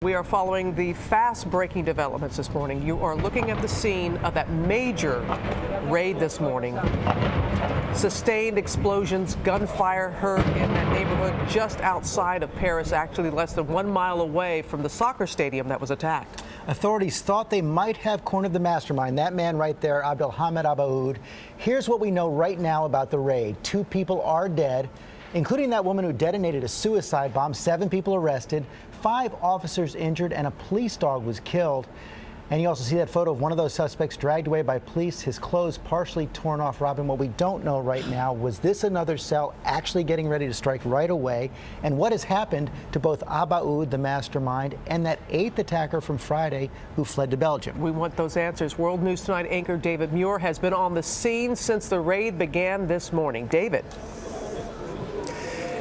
We are following the fast-breaking developments this morning. You are looking at the scene of that major raid this morning. Sustained explosions, gunfire heard in that neighborhood just outside of Paris, actually less than 1 mile away from the soccer stadium that was attacked. Authorities thought they might have cornered the mastermind. That man right there, Abdelhamid Abaaoud. Here's what we know right now about the raid. 2 people are dead, including that woman who detonated a suicide bomb. 7 people arrested, 5 officers injured, and a police dog was killed. And you also see that photo of one of those suspects dragged away by police, his clothes partially torn off. Robin, what we don't know right now, was this another cell actually getting ready to strike right away? And what has happened to both Abaaoud, the mastermind, and that 8th attacker from Friday who fled to Belgium? We want those answers. World News Tonight anchor David Muir has been on the scene since the raid began this morning. David.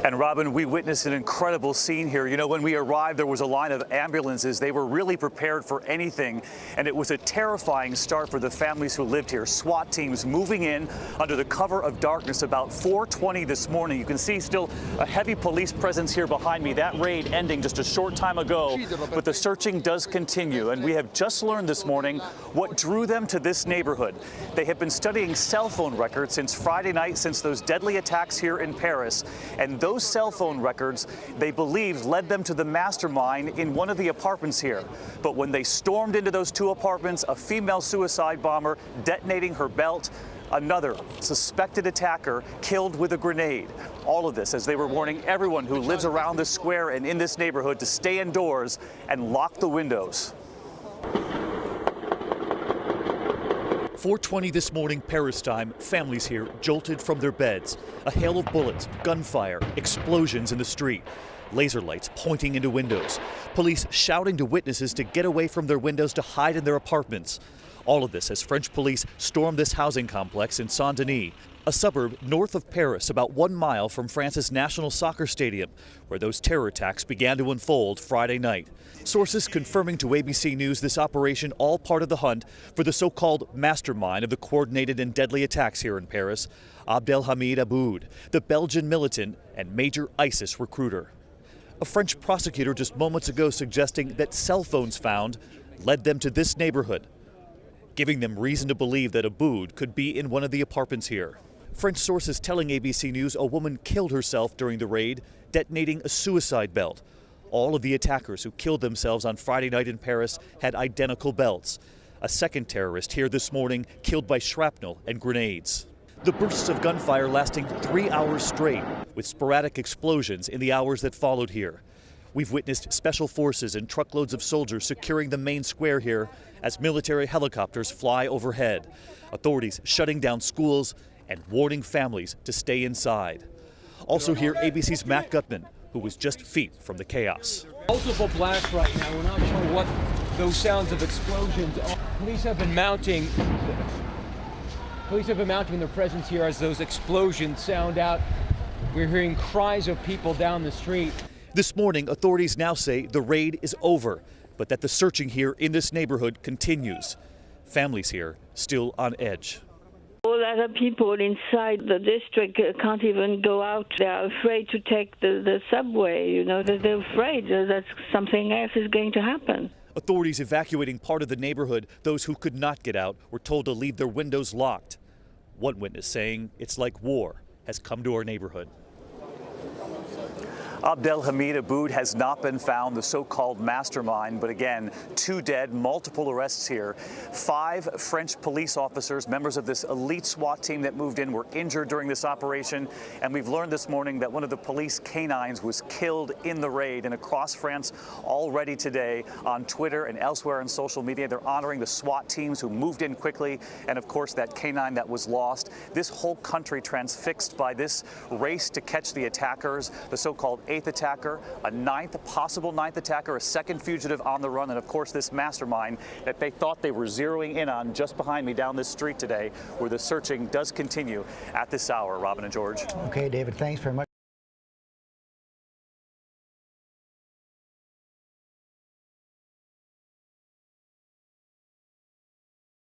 And Robin, we witnessed an incredible scene here. You know, when we arrived, there was a line of ambulances. They were really prepared for anything, and it was a terrifying start for the families who lived here. SWAT teams moving in under the cover of darkness about 4:20 this morning. You can see still a heavy police presence here behind me. That raid ending just a short time ago, but the searching does continue. And we have just learned this morning what drew them to this neighborhood. They have been studying cell phone records since Friday night, since those deadly attacks here in Paris. And those cell phone records, they believed, led them to the mastermind in one of the apartments here. But when they stormed into those 2 apartments, a female suicide bomber detonating her belt, another suspected attacker killed with a grenade. All of this as they were warning everyone who lives around this square and in this neighborhood to stay indoors and lock the windows. 4:20 this morning, Paris time, families here jolted from their beds. A hail of bullets, gunfire, explosions in the street, laser lights pointing into windows, police shouting to witnesses to get away from their windows to hide in their apartments. All of this as French police stormed this housing complex in Saint-Denis, a suburb north of Paris, about 1 mile from France's national soccer stadium, where those terror attacks began to unfold Friday night. Sources confirming to ABC News this operation all part of the hunt for the so-called mastermind of the coordinated and deadly attacks here in Paris, Abdelhamid Abaaoud, the Belgian militant and major ISIS recruiter. A French prosecutor just moments ago suggesting that cell phones found led them to this neighborhood, giving them reason to believe that Abaaoud could be in one of the apartments here. French sources telling ABC News a woman killed herself during the raid, detonating a suicide belt. All of the attackers who killed themselves on Friday night in Paris had identical belts. A second terrorist here this morning killed by shrapnel and grenades. The bursts of gunfire lasting 3 hours straight, with sporadic explosions in the hours that followed here. We've witnessed special forces and truckloads of soldiers securing the main square here as military helicopters fly overhead. Authorities shutting down schools and warning families to stay inside. Also here, ABC's Matt Gutman, who was just feet from the chaos. Multiple blasts right now. We're not sure what those sounds of explosions are. Police have been mounting their presence here as those explosions sound out. We're hearing cries of people down the street. This morning, authorities now say the raid is over, but that the searching here in this neighborhood continues. Families here still on edge. All other people inside the district can't even go out. They're afraid to take the subway. You know, they're afraid that something else is going to happen. Authorities evacuating part of the neighborhood. Those who could not get out were told to leave their windows locked. One witness saying it's like war has come to our neighborhood. Abdelhamid Abaaoud has not been found, the so-called mastermind, but again, 2 dead, multiple arrests here. 5 French police officers, members of this elite SWAT team that moved in, were injured during this operation. And we've learned this morning that one of the police canines was killed in the raid. And across France already today on Twitter and elsewhere on social media, they're honoring the SWAT teams who moved in quickly, and of course that canine that was lost. This whole country transfixed by this race to catch the attackers, the so-called 8th attacker, a possible ninth attacker, a second fugitive on the run, and of course this mastermind that they thought they were zeroing in on just behind me down this street today, where the searching does continue at this hour. Robin and George. Okay, David, thanks very much.